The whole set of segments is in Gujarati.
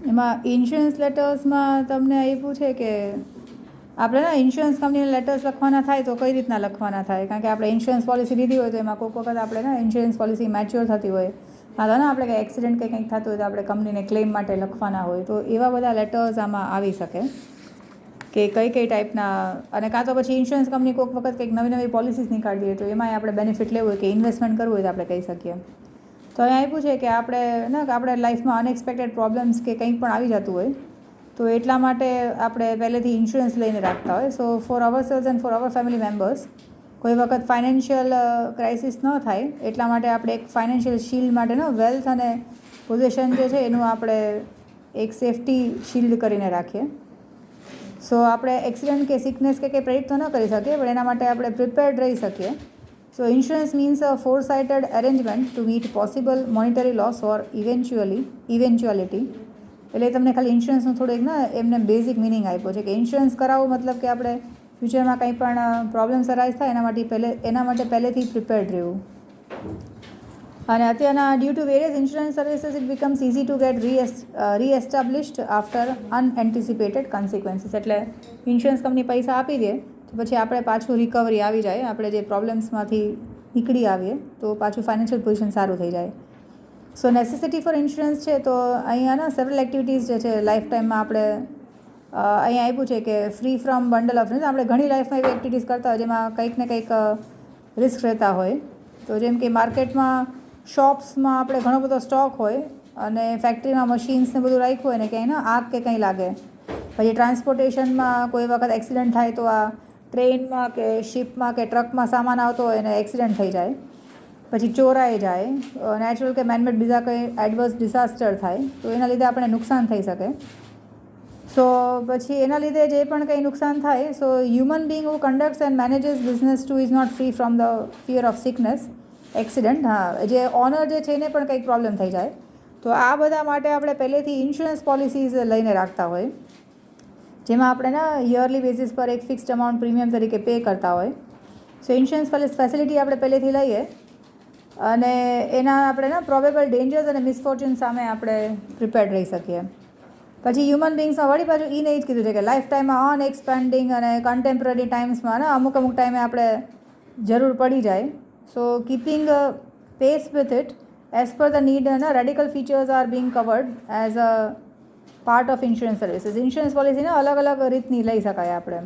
એમાં ઇન્સ્યોરન્સ લેટર્સમાં તમને આપ્યું છે કે આપણે ને ઇન્સ્યોરન્સ કંપનીના લેટર્સ લખવાના થાય તો કઈ રીતના લખવાના થાય? કારણ કે આપણે ઇન્સ્યોરન્સ પોલિસી લીધી હોય તો એમાં કોઈક વખત આપણે ને ઇન્સ્યોરન્સ પોલિસી મેચ્યોર થતી હોય, હા ને આપણે કંઈ એક્સિડન્ટ કે કંઈક થતું હોય તો આપણે કંપનીને ક્લેમ માટે લખવાના હોય, તો એવા બધા લેટર્સ આમાં આવી શકે કે કઈ કઈ ટાઈપના. અને કાં તો પછી ઇન્સ્યોરન્સ કંપની કોઈક વખત કંઈક નવી નવી પોલિસીસ નીકાળતી હોય તો એમાંય આપણે બેનિફિટ લેવું હોય કે ઇન્વેસ્ટમેન્ટ કરવું હોય તો આપણે કહી શકીએ. તો અહીંયા આપ્યું છે કે આપણે લાઈફમાં અનએક્સપેક્ટેડ પ્રોબ્લેમ્સ કે કંઈક પણ આવી જતું હોય તો એટલા માટે આપણે પહેલેથી ઇન્સ્યોરન્સ લઈને રાખતા હોય. So for our sales and for our family members કોઈ વખત ફાઇનાન્શિયલ ક્રાઇસિસ ન થાય એટલા માટે આપણે એક ફાઇનાન્શિયલ શિલ્ડ માટેનો વેલ્થ અને પોઝિશન જે છે એનું આપણે એક સેફ્ટી શિલ્ડ કરીને રાખીએ. સો આપણે એક્સિડન્ટ કે સિકનેસ કે કંઈ પ્રેડિક્ટ તો ન કરી શકીએ પણ એના માટે આપણે પ્રિપેર્ડ રહી શકીએ. So insurance means a foresighted arrangement to meet possible monetary loss or eventuality. એટલે તમને ખાલી ઇન્સ્યોરન્સનું થોડુંક ને એમને બેઝિક મિનિંગ આપ્યો છે કે ઇન્સ્યોરન્સ કરાવવું મતલબ કે આપણે ફ્યુચરમાં કંઈ પણ પ્રોબ્લેમ્સ અરાઇઝ થાય એના માટે પહેલેથી પ્રિપેર્ડ રહેવું. અને અત્યારના due to various insurance services it becomes easy to get reestablished after unanticipated consequences. એટલે ઇન્સ્યોરન્સ કંપની પૈસા આપી દે તો પછી આપણે પાછું રિકવરી આવી જાય, આપણે જે પ્રોબ્લેમ્સમાંથી નીકળી આવીએ તો પાછું ફાઇનાન્શિયલ પોઝિશન સારું થઈ જાય. સો નેસેસિટી ફોર ઇન્સ્યોરન્સ છે તો અહીંયાના સેવરલ એક્ટિવિટીઝ જે છે લાઈફ ટાઈમમાં આપણે અહીંયા આપ્યું છે કે free from bundle of risk. આપણે ઘણી લાઈફમાં એવી એક્ટિવિટીઝ કરતા હોય જેમાં કંઈક ને કંઈક રિસ્ક રહેતા હોય. તો જેમ કે માર્કેટમાં શોપ્સમાં આપણે ઘણો બધો સ્ટોક હોય અને ફેક્ટરીમાં મશીન્સને બધું રાખ્યું હોય ને ક્યાંય ને આગ કે કંઈ લાગે, પછી ટ્રાન્સપોર્ટેશનમાં કોઈ વખત એક્સિડન્ટ થાય તો આ ટ્રેનમાં કે શિપમાં કે ટ્રકમાં સામાન આવતો હોય અને એક્સિડન્ટ થઈ જાય, પછી ચોરાઈ જાય, નેચરલ કે મેનમેડ બીજા કંઈ એડવર્સ ડિઝાસ્ટર થાય તો એના લીધે આપણે નુકસાન થઈ શકે. સો પછી એના લીધે જે પણ કંઈ નુકસાન થાય, so human being who conducts and manages business too is not free from the fear of sickness accident. હા, જે ઓનર જે છે એને પણ કંઈક પ્રોબ્લેમ થઈ જાય તો આ બધા માટે આપણે પહેલેથી ઇન્સ્યોરન્સ પોલિસીઝ લઈને રાખતા હોય જેમાં આપણે ને યરલી બેસિસ પર એક ફિક્સ્ડ અમાઉન્ટ પ્રીમિયમ તરીકે પે કરતા હોય. સો ઇન્સ્યોરન્સ ફેસિલિટી આપણે પહેલેથી લઈએ અને એના આપણે ને પ્રોબેબલ ડેન્જર્સ અને મિસફોર્ચ્યુન સામે આપણે પ્રિપેર્ડ રહી શકીએ. પછી હ્યુમન બિંગ્સમાં વળી પાછું એને જ કીધું છે કે લાઈફ ટાઈમમાં અનએક્સપેન્ડિંગ અને કન્ટેમ્પરરી ટાઈમ્સમાં ને અમુક ટાઈમે આપણે જરૂર પડી જાય. So keeping pace with it as per the need અને radical features are being covered as a part of insurance services. Insurance પોલિસીને અલગ અલગ રીતની લઈ શકાય આપણે.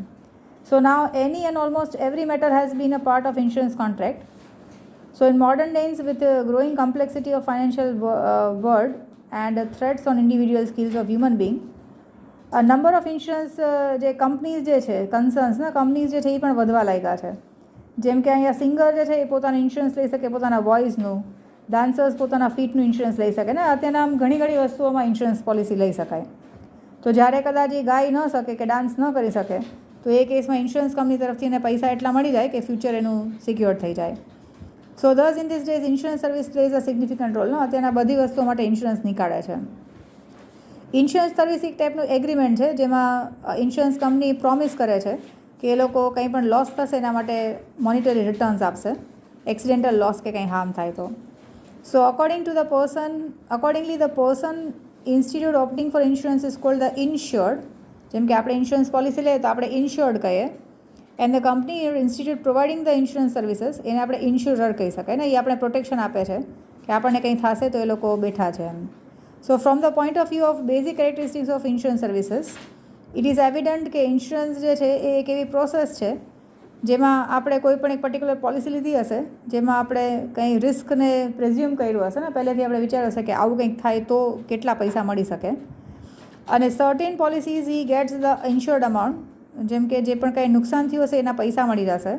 So now any and almost every matter has been a part of insurance contract. So in modern days with the growing complexity of financial world and threats on individual skills of human being, a number of insurance જે કંપનીઝ જે છે કન્સર્ન્સના કંપનીઝ જે છે એ પણ વધવા લાગ્યા છે. જેમ કે અહીંયા સિંગર જે છે એ પોતાનું ઇન્સ્યોરન્સ લઈ શકે, પોતાના વોઇસનું, ડાન્સર્સ પોતાના ફીટનું ઇન્સ્યોરન્સ લઈ શકે ને અત્યારના આમ ઘણી ઘણી વસ્તુઓમાં ઇન્સ્યોરન્સ પોલિસી લઈ શકાય. તો જ્યારે કદાચ એ ગાઈ ન શકે કે ડાન્સ ન કરી શકે તો એ કેસમાં ઇન્સ્યોરન્સ કંપની તરફથી એને પૈસા એટલા મળી જાય કે ફ્યુચર એનું સિક્યોર થઈ જાય. So thus in these days insurance service plays a significant role. અત્યારના બધી વસ્તુઓ માટે ઇન્સ્યોરન્સ નીકાળે છે. ઇન્સ્યોરન્સ સર્વિસ એક ટાઈપનું એગ્રીમેન્ટ છે જેમાં ઇન્સ્યોરન્સ કંપની પ્રોમિસ કરે છે કે એ લોકો કંઈ પણ લોસ થશે એના માટે મોનિટરી રિટર્ન્સ આપશે, એક્સિડેન્ટલ લોસ કે કંઈ હાર્મ થાય તો. So accordingly the person institute opting for insurance is called the insured. જેમ કે આપણે ઇન્સ્યોરન્સ પોલિસી લઈએ તો આપણે ઇન્શ્યોર્ડ કહીએ and the company institute providing the insurance services એને આપણે ઇન્સ્યોરર કહી શકાય ને. એ આપણે પ્રોટેક્શન આપે છે કે આપણને કંઈ થશે તો એ લોકો બેઠા છે એમ. So from the point of view of basic characteristics of insurance services it is evident કે ઇન્સ્યોરન્સ જે છે એ એક એવી પ્રોસેસ છે જેમાં આપણે કોઈ પણ એક પર્ટિક્યુલર પોલિસી લીધી હશે જેમાં આપણે કંઈ રિસ્કને પ્રેઝ્યુમ કર્યું હશે ને, પહેલેથી આપણે વિચાર્યું હશે કે આવું કંઈક થાય તો કેટલા પૈસા મળી શકે. અને સર્ટેન પોલિસીઝ ઈ ગેટ્સ ધ ઇન્શ્યોર્ડ અમાઉન્ટ. જેમ કે જે પણ કંઈ નુકસાન થયું હશે એના પૈસા મળી જશે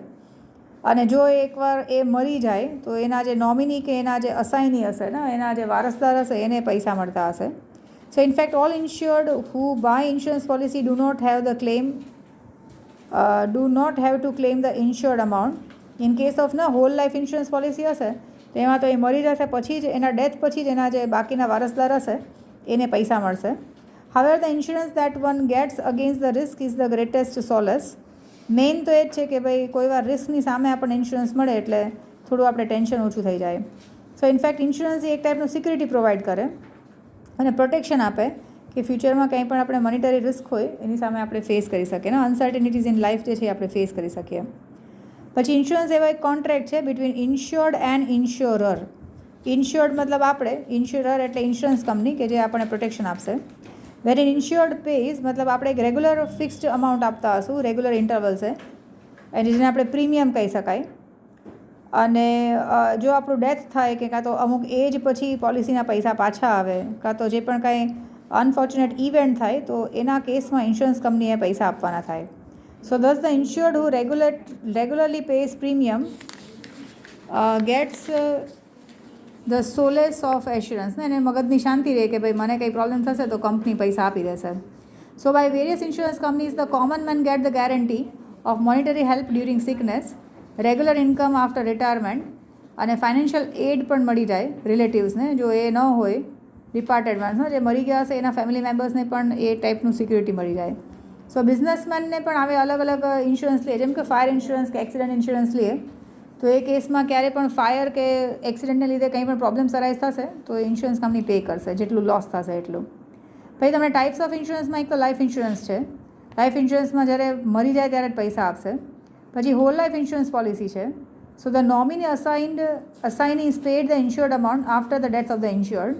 અને જો એકવાર એ મરી જાય તો એના જે નોમિની કે એના જે અસાઇની હશે ને, એના જે વારસદાર હશે એને પૈસા મળતા હશે. So in fact all insured who buy insurance policy do not have to claim the insured amount. In case of whole life insurance policy હશે તો એમાં તો એ મરી જશે પછી જ એના ડેથ પછી જ એના જે બાકીના વારસદાર હશે એને પૈસા મળશે. However, the insurance that one gets against the risk is the greatest solace. Main તો એ જ છે કે ભાઈ કોઈ વાર રિસ્કની સામે આપણને ઇન્સ્યોરન્સ મળે એટલે થોડું આપણે ટેન્શન ઓછું થઈ જાય. સો ઇનફેક્ટ ઇન્સ્યોરન્સ એ એક ટાઈપનું સિક્યુરિટી પ્રોવાઈડ કરે અને પ્રોટેક્શન આપે કે ફ્યુચરમાં કંઈ પણ આપણે મોનિટરી રિસ્ક હોય એની સામે આપણે ફેસ કરી શકીએ ને અનસર્ટિનિટીઝ ઇન લાઈફ જે છે આપણે ફેસ કરી શકીએ. પછી ઇન્સ્યોરન્સ એવો એક કોન્ટ્રાક્ટ છે બિટવીન ઇન્શ્યોર્ડ એન્ડ ઇન્શ્યોરર. ઇન્શ્યોર્ડ મતલબ આપણે, ઇન્શ્યોરર એટલે ઇન્સ્યોરન્સ કંપની કે જે આપણને પ્રોટેક્શન આપશે. વેર ઇન ઇન્શ્યોર્ડ પેઝ મતલબ આપણે એક રેગ્યુલર ફિક્સ્ડ અમાઉન્ટ આપતા હશું, રેગ્યુલર ઇન્ટરવલ્સે, અને જેને આપણે પ્રીમિયમ કહી શકાય. અને જો આપણું ડેથ થાય કે કાં તો અમુક એજ પછી પોલિસીના પૈસા પાછા આવે, કાં તો જે પણ કાંઈ અનફોર્ચ્યુનેટ ઇવેન્ટ થાય તો એના કેસમાં ઇન્સ્યોરન્સ કંપનીએ પૈસા આપવાના થાય. So thus the insured who regularly pays premium gets the solace of assurance. ને એને મગજની શાંતિ રહે કે ભાઈ મને કંઈ પ્રોબ્લેમ થશે તો કંપની પૈસા આપી દેશે. So by various insurance companies the common man get the guarantee of monetary help during sickness, regular income after retirement, અને ફાઇનાન્શિયલ એડ પણ મળી જાય રિલેટિવ્સને જો એ ન હોય ડિપાર્ટેડ માણસો જે મરી ગયા હશે એના ફેમિલી મેમ્બર્સને પણ એ ટાઈપનું સિક્યુરિટી મળી જાય. સો બિઝનેસમેનને પણ આવે અલગ અલગ ઇન્સ્યોરન્સ લે, જેમ કે ફાયર ઇન્સ્યોરન્સ કે એક્સિડન્ટ ઇન્સ્યોરન્સ લે તો એ કેસમાં ક્યારે પણ ફાયર કે એક્સિડન્ટને લીધે કંઈ પણ પ્રોબ્લેમ્સ અરાઇઝ થશે તો ઇન્સ્યોરન્સ કંપની પે કરશે જેટલું લોસ થશે એટલું. પછી તમને ટાઈપ્સ ઓફ ઇન્સ્યોરન્સમાં એક તો લાઈફ ઇન્સ્યોરન્સ છે. લાઈફ ઇન્સ્યોરન્સમાં જ્યારે મરી જાય ત્યારે જ પૈસા આપશે. પછી હોલ લાઈફ ઇન્સ્યોરન્સ પોલિસી છે. So the nominee assignee is paid the insured amount after the death of the insured.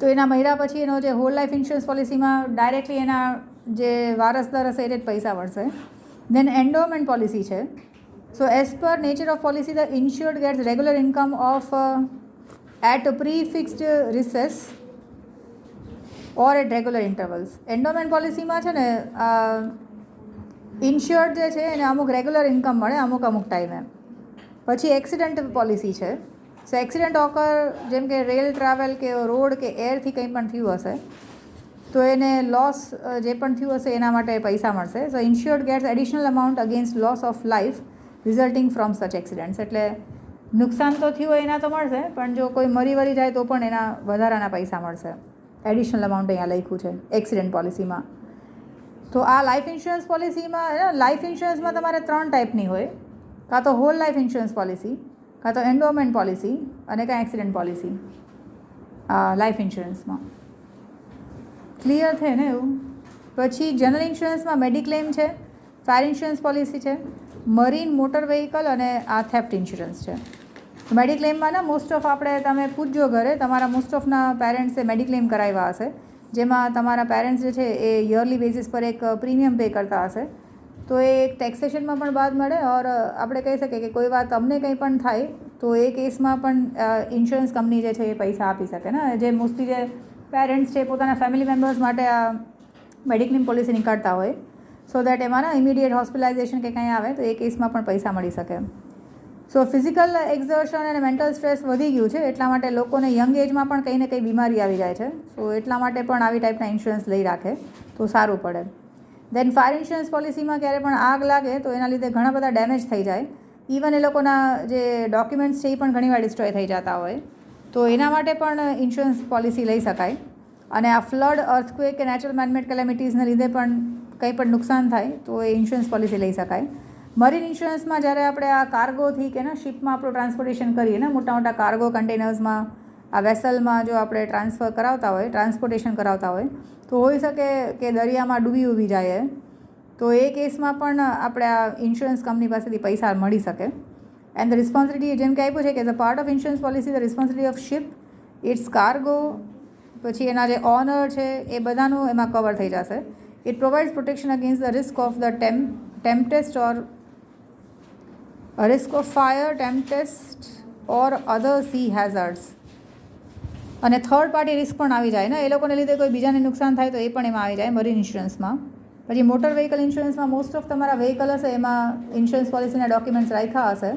તો એના મહિના પછી એનો જે હોલ લાઈફ ઇન્સ્યોરન્સ પોલિસીમાં ડાયરેક્ટલી એના જે વારસદાર હશે એને જ પૈસા મળશે. દેન એન્ડોમેન્ટ પોલિસી છે. So as per nature of policy the insured gets regular income of at prefixed recess or at regular intervals. Endowment પોલિસીમાં છે ને ઇન્શ્યોર્ડ જે છે એને અમુક રેગ્યુલર ઇન્કમ મળે અમુક ટાઈમે. પછી એક્સિડન્ટ પોલિસી છે. સો એક્સિડન્ટ ઓકર જેમ કે રેલ ટ્રાવેલ કે રોડ કે એરથી કંઈ પણ થયું હશે તો એને લોસ જે પણ થયું હશે એના માટે પૈસા મળશે. So insured gets additional amount against loss of life resulting from such accidents. એટલે નુકસાન તો થયું હોય એના તો મળશે પણ જો કોઈ મરી જાય તો પણ એના વધારાના પૈસા મળશે. એડિશનલ અમાઉન્ટ અહીંયા લખ્યું છે એક્સિડન્ટ પોલિસીમાં. તો આ લાઈફ ઇન્સ્યોરન્સ પોલિસીમાં લાઈફ ઇન્સ્યોરન્સમાં તમારે 3 ટાઈપની હોય, કાં તો હોલ લાઈફ ઇન્સ્યોરન્સ પોલિસી, કાં તો એન્ડોમેન્ટ પોલિસી અને કાં એક્સિડન્ટ પોલિસી લાઈફ ઇન્સ્યોરન્સમાં. ક્લિયર છે ને એવું? પછી જનરલ ઇન્સ્યોરન્સમાં મેડિક્લેમ છે, ફાયર ઇન્સ્યોરન્સ પોલિસી છે, મરીન મોટર વ્હીકલ અને આ થેફ્ટ ઇન્સ્યોરન્સ છે. મેડિક્લેમમાં ને મોસ્ટ ઓફ તમે પૂછજો ઘરે તમારા મોસ્ટ ઓફના પેરેન્ટ્સે મેડિક્લેમ કરાવ્યા હશે જેમાં તમારા પેરેન્ટ્સ જે છે એ યરલી બેઝિસ પર એક પ્રીમિયમ પે કરતા હશે તો એ એક ટેક્સેશનમાં પણ બાદ મળે ઓર આપણે કહી શકીએ કે કોઈ વાર તમને કંઈ પણ થાય તો એ કેસમાં પણ ઇન્સ્યોરન્સ કંપની જે છે એ પૈસા આપી શકે ને. જે મોસ્ટલી જે પેરેન્ટ્સ છે પોતાના ફેમિલી મેમ્બર્સ માટે આ મેડિક્લેમ પોલિસી નીકાળતા હોય સો દેટ એમાં ઇમિડિયેટ હોસ્પિટલાઇઝેશન કે કંઈ આવે તો એ કેસમાં પણ પૈસા મળી શકે. સો ફિઝિકલ એક્ઝર્શન અને મેન્ટલ સ્ટ્રેસ વધી ગયું છે એટલા માટે લોકોને યંગ એજમાં પણ કંઈ ને કંઈ બીમારી આવી જાય છે. સો એટલા માટે પણ આવી ટાઈપના ઇન્સ્યોરન્સ લઈ રાખે તો સારું પડે. દેન ફાયર ઇન્સ્યોરન્સ પોલિસીમાં ક્યારે પણ આગ લાગે તો એના લીધે ઘણા બધા ડેમેજ થઈ જાય. ઇવન એ લોકોના જે ડોક્યુમેન્ટ્સ છે એ પણ ઘણીવાર ડિસ્ટ્રોય થઈ જતા હોય તો એના માટે પણ ઇન્સ્યોરન્સ પોલિસી લઈ શકાય. અને આ ફ્લડ, અર્થક્વેક કે નેચરલ મેનમેડ કેલેમિટીઝને લીધે પણ કંઈ પણ નુકસાન થાય તો એ ઇન્સ્યોરન્સ પોલિસી લઈ શકાય. મરીન ઇન્સ્યોરન્સમાં જ્યારે આપણે આ કાર્ગોથી કે શિપમાં આપણું ટ્રાન્સપોર્ટેશન કરીએ ને મોટા મોટા કાર્ગો કન્ટેનર્સમાં આ વેસલમાં જો આપણે ટ્રાન્સપોર્ટેશન કરાવતા હોય તો હોઈ શકે કે દરિયામાં ડૂબી ઊભી જાય તો એ કેસમાં પણ આપણે આ ઇન્સ્યોરન્સ કંપની પાસેથી પૈસા મળી શકે. એન્ડ ધ રિસ્પોન્સિબિલિટી જેમ કે આપ્યું છે કે as a part of insurance policy the responsibility of ship, its cargo, પછી એના જે ઓનર છે એ બધાનું એમાં કવર થઈ જશે. It provides protection against the risk of the tempest or risk of fire, tempest or other sea hazards. અને થર્ડ પાર્ટી રિસ્ક પણ આવી જાય ને એ લોકોને લીધે કોઈ બીજાને નુકસાન થાય તો એ પણ એમાં આવી જાય મરીન ઇન્સ્યોરન્સમાં. પછી મોટર વ્હીકલ ઇન્સ્યોરન્સમાં મોસ્ટ ઓફ તમારા વ્હીકલ હશે એમાં ઇન્સ્યોરન્સ પોલિસીના ડોક્યુમેન્ટ્સ રાખ્યા હશે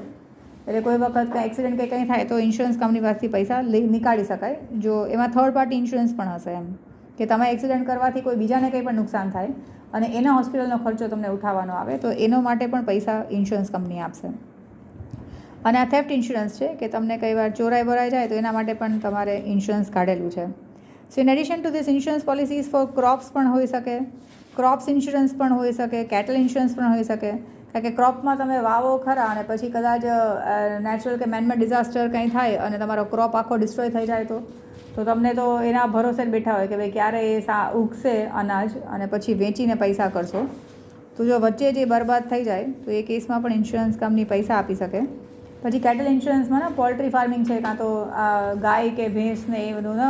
એટલે કોઈ વખત કંઈ એક્સિડન્ટ કે કંઈ થાય તો ઇન્સ્યોરન્સ કંપની પાસેથી પૈસા નીકાળી શકાય. જો એમાં થર્ડ પાર્ટી ઇન્સ્યોરન્સ પણ હશે એમ કે તમે એક્સિડન્ટ કરવાથી કોઈ બીજાને કંઈ પણ નુકસાન થાય અને એના હોસ્પિટલનો ખર્ચો તમને ઉઠાવવાનો આવે તો એનો માટે પણ પૈસા ઇન્સ્યોરન્સ કંપની આપશે. અને આ થેફ્ટ ઇન્સ્યોરન્સ છે કે તમને કઈ વાર ચોરાઈ ભરાઈ જાય તો એના માટે પણ તમારે ઇન્સ્યોરન્સ કાઢેલું છે. So in addition to this insurance policies for crops પણ હોઈ શકે, ક્રોપ્સ ઇન્સ્યોરન્સ પણ હોઈ શકે, કેટલ ઇન્સ્યોરન્સ પણ હોઈ શકે. કારણ કે ક્રોપમાં તમે વાવો ખરા અને પછી કદાચ નેચરલ કે મેનમેડ ડિઝાસ્ટર કંઈ થાય અને તમારો ક્રોપ આખો ડિસ્ટ્રોય થઈ જાય તો તમને તો એના ભરોસે જ બેઠા હોય કે ભાઈ ક્યારે એ ઉગશે અનાજ અને પછી વેચીને પૈસા કરશો. તો જો વચ્ચે જે બરબાદ થઈ જાય તો એ કેસમાં પણ ઇન્સ્યોરન્સ કંપની પૈસા આપી શકે. પછી કેટલ ઇન્સ્યોરન્સમાં ને પોલ્ટ્રી ફાર્મિંગ છે, કાં તો ગાય કે ભેંસને એ બધું ને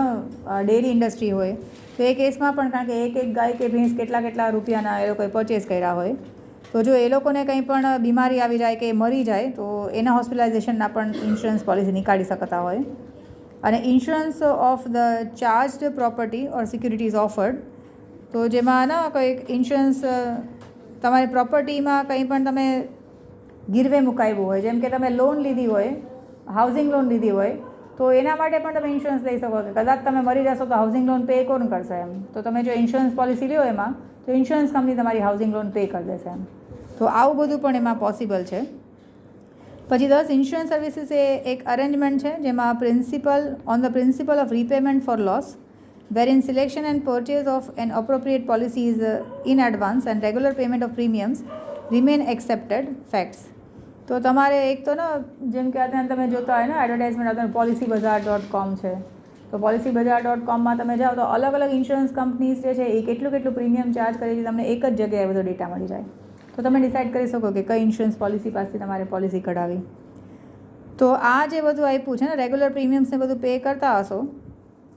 ડેરી ઇન્ડસ્ટ્રી હોય, તો એ કેસમાં પણ કારણ કે એક ગાય કે ભેંસ કેટલા રૂપિયાના એ લોકોએ પરચેસ કર્યા હોય, તો જો એ લોકોને કંઈ પણ બીમારી આવી જાય કે મરી જાય તો એના હોસ્પિટલાઇઝેશનના પણ ઇન્સ્યોરન્સ પોલિસી નીકાળી શકતા હોય. અને insurance of the charged property or securities offered, તો જેમાં ને કંઈક ઇન્સ્યોરન્સ તમારી પ્રોપર્ટીમાં કંઈ પણ તમે ગીરવે મુકાવ્યું હોય, જેમ કે તમે લોન લીધી હોય, હાઉસિંગ લોન લીધી હોય, તો એના માટે પણ તમે ઇન્સ્યોરન્સ લઈ શકો કે કદાચ તમે મરી જશો તો હાઉસિંગ લોન પે કોણ કરશે એમ. તો તમે જો ઇન્સ્યોરન્સ પોલિસી લ્યો એમાં, તો ઇન્સ્યોરન્સ કંપની તમારી હાઉસિંગ લોન પે કરી દેશે એમ. તો આવું બધું પણ એમાં પોસિબલ છે. પછી 10 ઇન્સ્યોરન્સ સર્વિસીસ એ એક અરેન્જમેન્ટ છે જેમાં principle of repayment for loss, wherein selection and purchase of an appropriate policy is in advance and regular payment of premiums remain accepted facts. તો તમારે એક તો ને જેમ કે અત્યારે તમે જોતા હોય ને એડવર્ટાઇઝમેન્ટ અત્યારે policybazaar.com છે, તો policybazaar.comમાં તમે જાઓ તો અલગ અલગ ઇન્સ્યોરન્સ કંપનીઝ જે છે એ કેટલું પ્રીમિયમ ચાર્જ કરે છે તમને એક જ જગ્યાએ બધો ડેટા મળી જાય. તો તમે ડિસાઇડ કરી શકો કે કઈ ઇન્સ્યોરન્સ પોલિસી પાસેથી તમારે પોલિસી કઢાવી. તો આ જે બધું આપ્યું છે ને રેગ્યુલર પ્રીમિયમ્સને બધું પે કરતા હશો,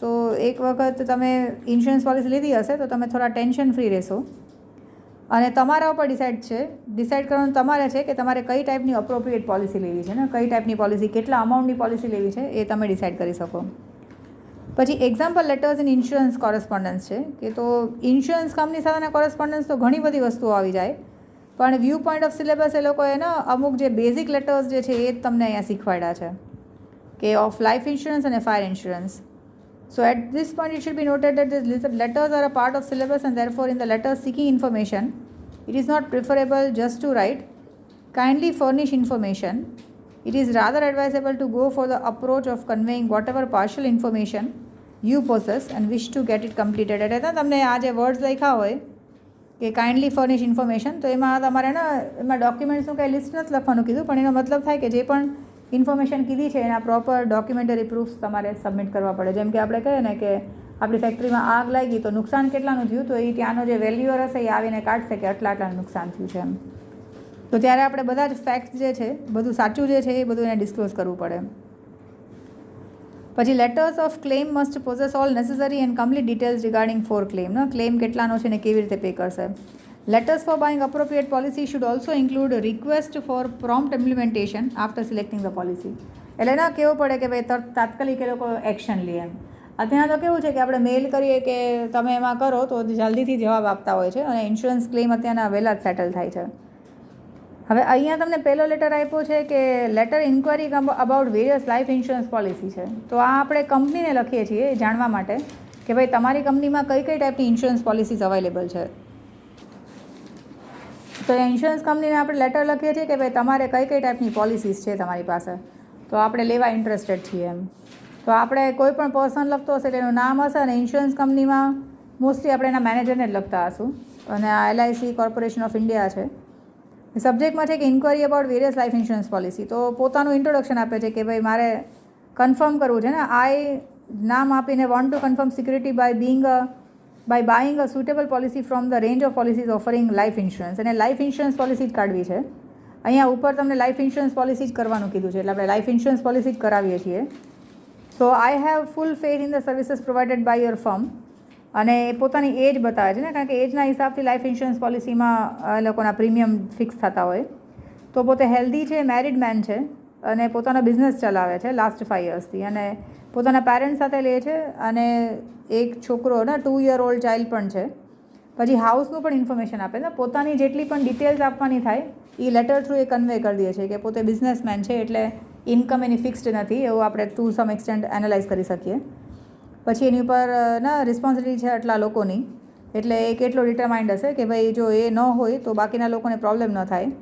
તો એક વખત તમે ઇન્સ્યોરન્સ પોલિસી લીધી હશે તો તમે થોડા ટેન્શન ફ્રી રહેશો. અને તમારા ઉપર ડિસાઇડ કરવાનું તમારે છે કે તમારે કઈ ટાઈપની અપ્રોપ્રિએટ પોલિસી લેવી છે ને કઈ ટાઈપની પોલિસી, કેટલા અમાઉન્ટની પોલિસી લેવી છે એ તમે ડિસાઇડ કરી શકો. પછી example letters in insurance correspondence છે કે તો ઇન્સ્યોરન્સ કંપની સાથેના કોરસ્પોન્ડન્સ તો ઘણી બધી વસ્તુઓ આવી જાય, પણ વ્યૂ પોઈન્ટ ઓફ સિલેબસ એ લોકોએ ને અમુક જે બેઝિક લેટર્સ જે છે એ જ તમને અહીંયા શીખવાડ્યા છે કે ઓફ લાઈફ ઇન્સ્યોરન્સ અને fire insurance. So at this point it should be noted that these letters are a part of syllabus and therefore in the letters seeking information, it is not preferable just to write, kindly furnish information. It is rather advisable to go for the approach of conveying whatever partial information you possess and wish to get it completed. એટલે તમને આ જે વર્ડ્સ લખ્યા હોય કે કાઇન્ડલી ફર્નિશ ઇન્ફોર્મેશન, તો એમાં તમારે ને એમાં ડોક્યુમેન્ટ્સનું કંઈ લિસ્ટ નથી લખવાનું કીધું, પણ એનો મતલબ થાય કે જે પણ ઇન્ફોર્મેશન કીધી છે એના પ્રોપર ડોક્યુમેન્ટરી પ્રૂફ્સ તમારે સબમિટ કરવા પડે. જેમ કે આપણે કહીએ ને કે આપણી ફેક્ટરીમાં આગ લાગી તો નુકસાન કેટલાનું થયું, તો એ ત્યાંનો જે વેલ્યુઅર હશે એ આવીને કાઢશે કે આટલાનું નુકસાન થયું છે એમ. તો ત્યારે આપણે બધા જ ફેક્ટ્સ જે છે બધું સાચું જે છે એ બધું એને ડિસ્ક્લોઝ કરવું પડે. પછી letters of claim must possess all necessary and complete details regarding for claim. Claim કેટલાનો છે ને કેવી રીતે પે કરશે. Letters for buying appropriate policy should also include a request for prompt implementation after selecting the policy. એટલે ના કહેવું પડે કે ભાઈ તાત્કાલિક એ લોકો એક્શન લે એમ. અત્યારે તો કેવું છે કે આપણે મેલ કરીએ કે તમે એમાં કરો તો જલ્દીથી જવાબ આપતા હોય છે અને ઇન્સ્યોરન્સ ક્લેમ અત્યારના વહેલા જ સેટલ થાય છે. હવે અહીંયા તમને પહેલો લેટર આપ્યો છે કે letter inquiry about various life insurance policy છે. તો આ આપણે કંપનીને લખીએ છીએ જાણવા માટે કે ભાઈ તમારી કંપનીમાં કઈ ટાઈપની ઇન્સ્યોરન્સ પોલિસીઝ અવેલેબલ છે. તો ઇન્સ્યોરન્સ કંપનીને આપણે લેટર લખીએ છીએ કે ભાઈ તમારે કઈ ટાઈપની પોલિસીસ છે તમારી પાસે, તો આપણે લેવા ઇન્ટરેસ્ટેડ છીએ એમ. તો આપણે કોઈ પણ પર્સન લખતો હશે તેનું નામ હશે અને ઇન્સ્યોરન્સ કંપનીમાં મોસ્ટલી આપણે એના મેનેજરને જ લખતા હશું. અને આ LIC કોર્પોરેશન ઓફ ઇન્ડિયા છે. સબ્જેક્ટમાં છે કે inquiry about various life insurance policy. તો પોતાનું ઇન્ટ્રોડક્શન આપે છે કે ભાઈ મારે કન્ફર્મ કરવું છે ને, નામ આપીને want to confirm security by buying a suitable policy from the range of policies offering life insurance. અને લાઈફ ઇન્સ્યોરન્સ પોલિસી જ કાઢવી છે. અહીંયા ઉપર તમને લાઈફ ઇન્સ્યોરન્સ પોલિસી જ કરવાનું કીધું છે, એટલે આપણે લાઈફ ઇન્સ્યોરન્સ પોલિસી જ કરાવીએ છીએ. So I have full faith in the services provided by your firm. અને એ પોતાની એજ બતાવે છે ને, કારણ કે એજના હિસાબથી લાઈફ ઇન્સ્યોરન્સ પોલિસીમાં લોકોના પ્રીમિયમ ફિક્સ થતા હોય. તો પોતે હેલ્ધી છે, મેરિડ મેન છે અને પોતાનો બિઝનેસ ચલાવે છે લાસ્ટ 5 yearsથી, અને પોતાના પેરેન્ટ્સ સાથે લે છે અને એક છોકરો ને 2 year old ચાઇલ્ડ પણ છે. પછી હાઉસનું પણ ઇન્ફોર્મેશન આપે છે. પોતાની જેટલી પણ ડિટેલ્સ આપવાની થાય એ લેટર થ્રુ એ કન્વે કરી દે છે કે પોતે બિઝનેસમેન છે એટલે ઇન્કમ એની ફિક્સ્ડ નથી, એવું આપણે ટુ સમ એક્સટેન્ટ એનાલાઇઝ કરી શકીએ. પછી એની ઉપર ના રિસ્પોન્સિબિલિટી છે આટલા લોકોની, એટલે એ કેટલો ડિટરમાઇન્ડ હશે કે ભાઈ જો એ ન હોય તો બાકીના લોકોને પ્રોબ્લેમ ન થાય.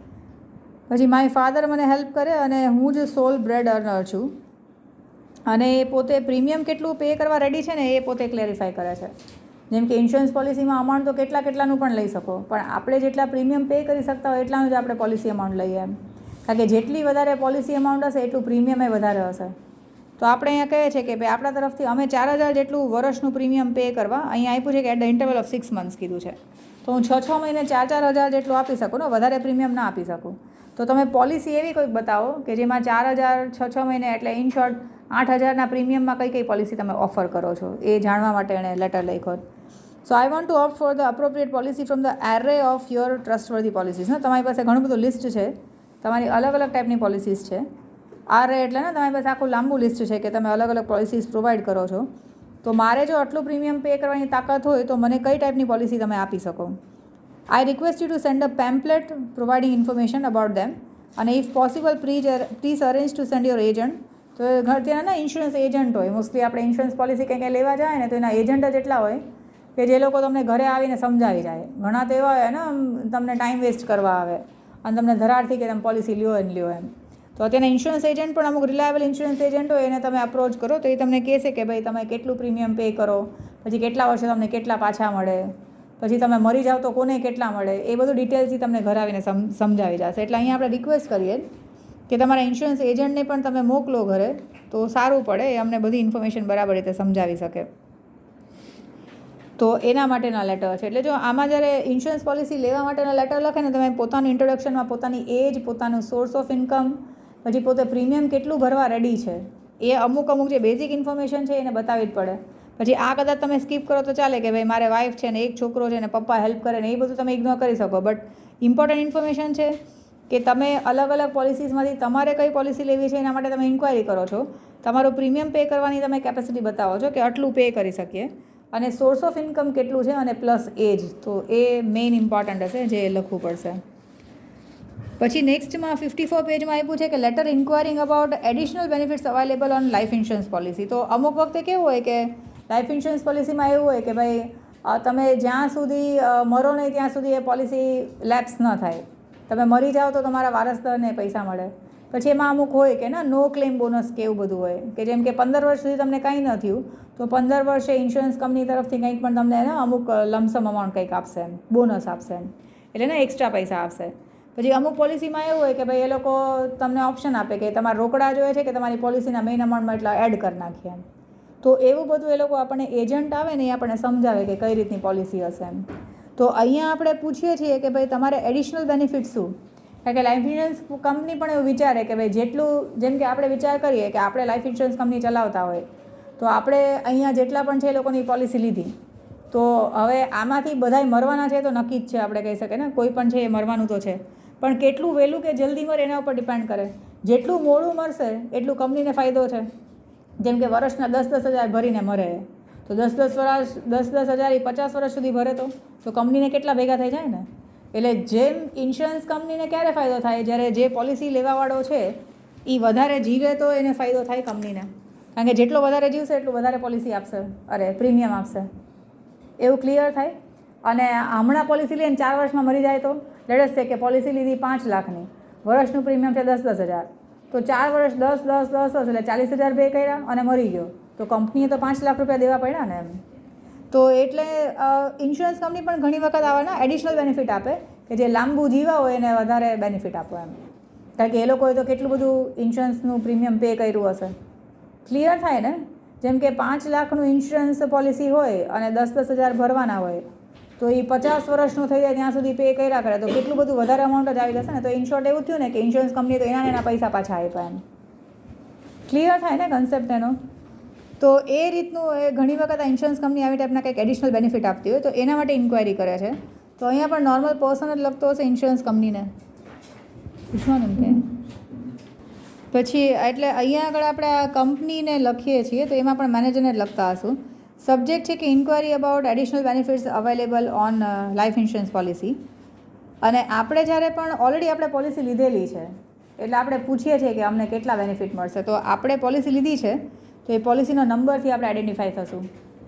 પછી માય ફાધર મને હેલ્પ કરે અને હું જ સોલ બ્રેડ અર્નર છું, અને એ પોતે પ્રીમિયમ કેટલું પે કરવા રેડી છે ને એ પોતે ક્લેરિફાય કરે છે. જેમ કે ઇન્સ્યોરન્સ પોલિસીમાં અમાઉન્ટ તો કેટલાનું પણ લઈ શકો, પણ આપણે જેટલા પ્રીમિયમ પે કરી શકતા હોય એટલાનું જ આપણે પોલિસી અમાઉન્ટ લઈએ એમ. કારણ કે જેટલી વધારે પોલિસી અમાઉન્ટ હશે એટલું પ્રીમિયમ એ વધારે હશે. તો આપણે અહીંયા કહીએ છીએ કે ભાઈ આપણા તરફથી અમે 4,000 જેટલું વર્ષનું પ્રીમિયમ પે કરવા અહીંયા આપ્યું છે કે at the interval of 6 months કીધું છે. તો હું 6 મહિને 4,000 જેટલું આપી શકું ને, વધારે પ્રીમિયમ ના આપી શકું. તો તમે પોલિસી એવી કોઈક બતાવો કે જેમાં 4,000 6 મહિને એટલે ઇન શોર્ટ 8,000ના પ્રીમિયમમાં કઈ પોલિસી તમે ઓફર કરો છો એ જાણવા માટે એણે લેટર લખ્યો. So I want to opt for the appropriate policy from the array of your trustworthy policies. ને તમારી પાસે ઘણું બધું લિસ્ટ છે, તમારી અલગ અલગ ટાઈપની પોલિસીસ છે. આરે એટલે ને તમારી પાસે આખું લાંબુ લિસ્ટ છે કે તમે અલગ અલગ પોલિસીસ પ્રોવાઈડ કરો છો. તો મારે જો આટલું પ્રીમિયમ પે કરવાની તાકાત હોય તો મને કઈ ટાઈપની પોલિસી તમે આપી શકો. I request you to send a pamphlet providing information about them, અને if possible please arrange to send your agent. તો ત્યાંના ઇન્સ્યોરન્સ એજન્ટ હોય, મોસ્ટલી આપણે ઇન્સ્યોરન્સ પોલિસી કંઈ લેવા જાય ને તો એના એજન્ટ જ એટલા હોય કે જે લોકો તમને ઘરે આવીને સમજાવી જાય. ઘણા તો એવા હોય ને તમને ટાઈમ વેસ્ટ કરવા આવે અને તમને ધરાડથી કે તમે પોલિસી લ્યો એમ. તો અત્યારના ઇન્સ્યોરન્સ એજન્ટ પણ અમુક રિલાયેબલ ઇન્સ્યોરન્સ એજન્ટ હોય એને તમે અપ્રોચ કરો તો એ તમને કહેશે કે ભાઈ તમે કેટલું પ્રીમિયમ પે કરો, પછી કેટલા વર્ષે તમને કેટલા પાછા મળે, પછી તમે મરી જાઓ તો કોને કેટલા મળે, એ બધું ડિટેલ્સથી તમને ઘર આવીને સમજાવી જશે. એટલે અહીંયા આપણે રિક્વેસ્ટ કરીએ કે તમારા ઇન્સ્યોરન્સ એજન્ટને પણ તમે મોકલો ઘરે તો સારું પડે, એ અમને બધી ઇન્ફોર્મેશન બરાબર રીતે સમજાવી શકે. તો એના માટેના લેટર છે. એટલે જો આમાં જ્યારે ઇન્સ્યોરન્સ પોલિસી લેવા માટેના લેટર લખે ને તમે પોતાનું ઇન્ટ્રોડક્શનમાં પોતાની એજ, પોતાનું સોર્સ ઓફ ઇન્કમ, પછી પોતે પ્રીમિયમ કેટલું ભરવા રેડી છે એ અમુક જે બેઝિક ઇન્ફોર્મેશન છે એને બતાવવી જ પડે. પછી આ કદાચ તમે સ્કીપ કરો તો ચાલે કે ભાઈ મારે વાઈફ છે ને એક છોકરો છે ને પપ્પા હેલ્પ કરે ને, એ બધું તમે ઇગ્નોર કરી શકો. બટ ઇમ્પોર્ટન્ટ ઇન્ફોર્મેશન છે કે તમે અલગ અલગ પોલિસીસમાંથી તમારે કઈ પોલિસી લેવી છે એના માટે તમે ઇન્ક્વાયરી કરો છો, તમારું પ્રીમિયમ પે કરવાની તમે કેપેસિટી બતાવો છો કે આટલું પે કરી શકીએ, અને સોર્સ ઓફ ઇન્કમ કેટલું છે અને પ્લસ એજ. તો એ મેઇન ઇમ્પોર્ટન્ટ હશે જે લખવું પડશે. પછી નેક્સ્ટમાં 54 પેજમાં આપ્યું છે કે letter inquiring about additional benefits available on life insurance policy. તો અમુક વખતે કેવું હોય કે લાઈફ ઇન્સ્યોરન્સ પોલિસીમાં એવું હોય કે ભાઈ તમે જ્યાં સુધી મરો નહીં ત્યાં સુધી એ પોલિસી લેપ્સ ન થાય. તમે મરી જાઓ તો તમારા વારસદારને પૈસા મળે. પછી એમાં અમુક હોય કે નો ક્લેમ બોનસ કે એવું બધું હોય કે જેમ કે 15 વર્ષ સુધી તમને કંઈ ન થયું તો 15 વર્ષે ઇન્સ્યોરન્સ કંપની તરફથી કંઈક પણ તમને અમુક લમસમ અમાઉન્ટ કંઈક આપશે, એમ બોનસ આપશે, એમ એટલે ને એક્સ્ટ્રા પૈસા આપશે. પછી અમુક પોલિસીમાં એવું હોય કે ભાઈ એ લોકો તમને ઓપ્શન આપે કે તમારે રોકડા જોઈએ છે કે તમારી પોલિસીના મેઇન અમાઉન્ટમાં એટલા એડ કરી નાખીએ એમ. તો એવું બધું એ લોકો આપણને એજન્ટ આવે ને એ આપણને સમજાવે કે કઈ રીતની પોલિસી હશે એમ. તો અહીંયા આપણે પૂછીએ છીએ કે ભાઈ તમારે એડિશનલ બેનિફિટ શું, કારણ કે લાઈફ ઇન્સ્યોરન્સ કંપની પણ એવું વિચારે કે ભાઈ જેટલું, જેમ કે આપણે વિચાર કરીએ કે આપણે લાઈફ ઇન્સ્યોરન્સ કંપની ચલાવતા હોય તો આપણે અહીંયા જેટલા પણ છે એ લોકોની પોલિસી લીધી, તો હવે આમાંથી બધાય મરવાના છે તો નક્કી જ છે, આપણે કહી શકીએ ને કોઈ પણ છે એ મરવાનું તો છે, પણ કેટલું વહેલું કે જલ્દી મરે એના ઉપર ડિપેન્ડ કરે. જેટલું મોડું મરશે એટલું કંપનીને ફાયદો છે. જેમ કે વર્ષના 10-10 હજાર ભરીને મરે તો 10-10 હજાર 50 વર્ષ સુધી ભરે તો કંપનીને કેટલા ભેગા થઈ જાય ને. એટલે જેમ ઇન્સ્યોરન્સ કંપનીને ક્યારે ફાયદો થાય, જ્યારે જે પોલિસી લેવાવાળો છે એ વધારે જીવે તો એને ફાયદો થાય કંપનીને, કારણ કે જેટલો વધારે જીવશે એટલું વધારે પોલિસી આપશે, પ્રીમિયમ આપશે. એવું ક્લિયર થાય. અને હમણાં પોલિસી લઈને 4 વર્ષમાં મરી જાય તો લેટ્સ સે કે પોલિસી લીધી 5 લાખની, વર્ષનું પ્રીમિયમ છે 10-10 હજાર, તો 4 વર્ષ 10 એટલે 40,000 પે કર્યા અને મરી ગયો તો કંપનીએ તો 5 લાખ રૂપિયા દેવા પડ્યા ને એમ. તો એટલે ઇન્સ્યોરન્સ કંપની પણ ઘણી વખત આવાના એડિશનલ બેનિફિટ આપે કે જે લાંબુ જીવા હોય એને વધારે બેનિફિટ આપો એમ, કારણ કે એ લોકોએ તો કેટલું બધું ઇન્સ્યોરન્સનું પ્રીમિયમ પે કર્યું હશે. ક્લિયર થાય ને. જેમ કે 5 લાખનું ઇન્સ્યોરન્સ પોલિસી હોય અને 10-10 હજાર ભરવાના હોય તો એ 50 વર્ષનું થઈ જાય ત્યાં સુધી પે કર્યા કરે તો કેટલું બધું વધારે અમાઉન્ટ જ આવી જશે ને. તો ઇન શોર્ટ એવું થયું ને કે ઇન્સ્યોરન્સ કંપની તો એના પૈસા પાછા આપ્યા એમ. ક્લિયર થાય ને કન્સેપ્ટ એનો. તો એ રીતનું એ ઘણી વખત આ ઇન્સ્યોરન્સ કંપની આવી ટાઈપના કંઈક એડિશનલ બેનિફિટ આપતી હોય તો એના માટે ઇન્ક્વાયરી કરે છે. તો અહીંયા પણ નોર્મલ પર્સન જ લખતો હશે ઇન્સ્યોરન્સ કંપનીને પૂછવાનું કે પછી. એટલે અહીંયા આગળ આપણે આ કંપનીને લખીએ છીએ તો એમાં પણ મેનેજરને જ લખતા હશું. સબ્જેક્ટ છે કે inquiry about additional benefits available on life insurance policy. અને આપણે જ્યારે પણ ઓલરેડી આપણે પોલિસી લીધેલી છે એટલે આપણે પૂછીએ છીએ કે અમને કેટલા બેનિફિટ મળશે. તો આપણે પોલિસી લીધી છે તો એ પોલિસીનો નંબરથી આપણે આઈડેન્ટિફાઈ થશું.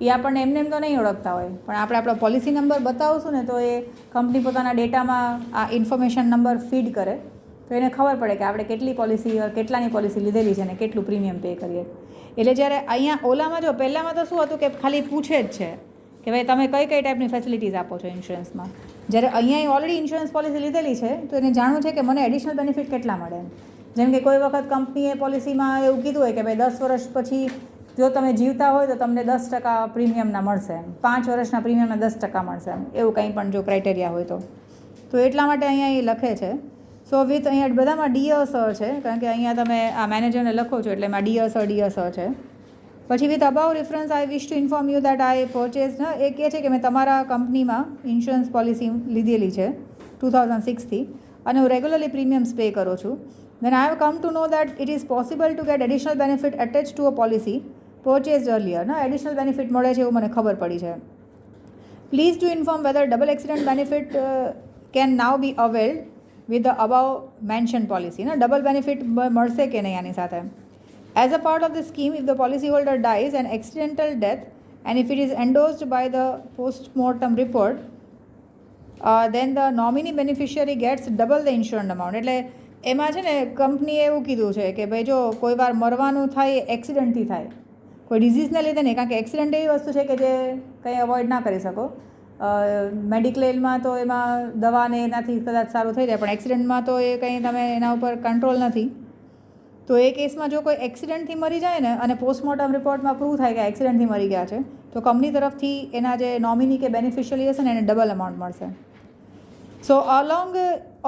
એ આપણને એમને એમ તો નહીં ઓળખતા હોય પણ આપણે આપણો પોલિસી નંબર બતાવશું ને તો એ કંપની પોતાના ડેટામાં આ ઇન્ફોર્મેશન નંબર ફીડ કરે તો એને ખબર પડે કે આપણે કેટલાની પોલિસી લીધેલી છે ને કેટલું પ્રીમિયમ પે કરીએ. એટલે જ્યારે અહીંયા ઓલામાં જો પહેલાંમાં તો શું હતું કે ખાલી પૂછે જ છે કે ભાઈ તમે કઈ ટાઈપની ફેસિલિટીઝ આપો છો ઇન્સ્યોરન્સમાં. જ્યારે અહીંયા ઓલરેડી ઇન્સ્યોરન્સ પોલિસી લીધેલી છે તો એને જાણવું છે કે મને એડિશનલ બેનિફિટ કેટલા મળે એમ. જેમ કે કોઈ વખત કંપનીએ પોલિસીમાં એવું કીધું હોય કે ભાઈ 10 વર્ષ પછી જો તમે જીવતા હોય તો તમને 10% પ્રીમિયમના મળશે એમ, 5 વર્ષના પ્રીમિયમના 10% મળશે એમ, એવું કંઈ પણ જો ક્રાઇટેરિયા હોય તો એટલા માટે અહીંયા એ લખે છે. સો વિથ અહીંયા બધામાં ડિયર સર છે, કારણ કે અહીંયા તમે આ મેનેજરને લખો છો એટલે એમાં ડિયર સર છે. પછી with above reference I wish to inform you that I purchase a કહે છે કે મેં તમારા કંપનીમાં ઇન્સ્યોરન્સ પોલિસી લીધેલી છે 2006થી અને હું રેગ્યુલરલી પ્રીમિયમ્સ પે કરું છું. Then I have come to know that it is possible to get additional benefit attached to a policy purchased earlier. Additional benefit મળે છે એવું મને ખબર પડી છે. Please to inform whether double accident benefit can now be availed with the above mention policy. Double benefit મળશે કે નહીં આની સાથે. As a part of the scheme, if the policy holder dies an accidental death and if it is endorsed by the postmortem report then the nominee beneficiary gets double the insurance amount. એટલે એમાં છે ને કંપનીએ એવું કીધું છે કે ભાઈ જો કોઈ વાર મરવાનું થાય એક્સિડન્ટથી થાય, કોઈ ડિઝીઝને લીધે નહીં, કારણ કે એક્સિડન્ટ એવી વસ્તુ છે કે જે કંઈ અવોઇડ ના કરી શકો. મેડિક્લેમમાં તો એમાં દવાને એનાથી કદાચ સારું થઈ જાય, પણ એક્સિડન્ટમાં તો એ કંઈ તમે એના ઉપર કંટ્રોલ નથી. તો એ કેસમાં જો કોઈ એક્સિડન્ટથી મરી જાય ને અને પોસ્ટમોર્ટમ રિપોર્ટમાં પ્રૂવ થાય કે એક્સિડન્ટથી મરી ગયા છે, તો કંપની તરફથી એના જે નોમિની કે બેનિફિશિયરી હશે ને એને ડબલ અમાઉન્ટ મળશે. So along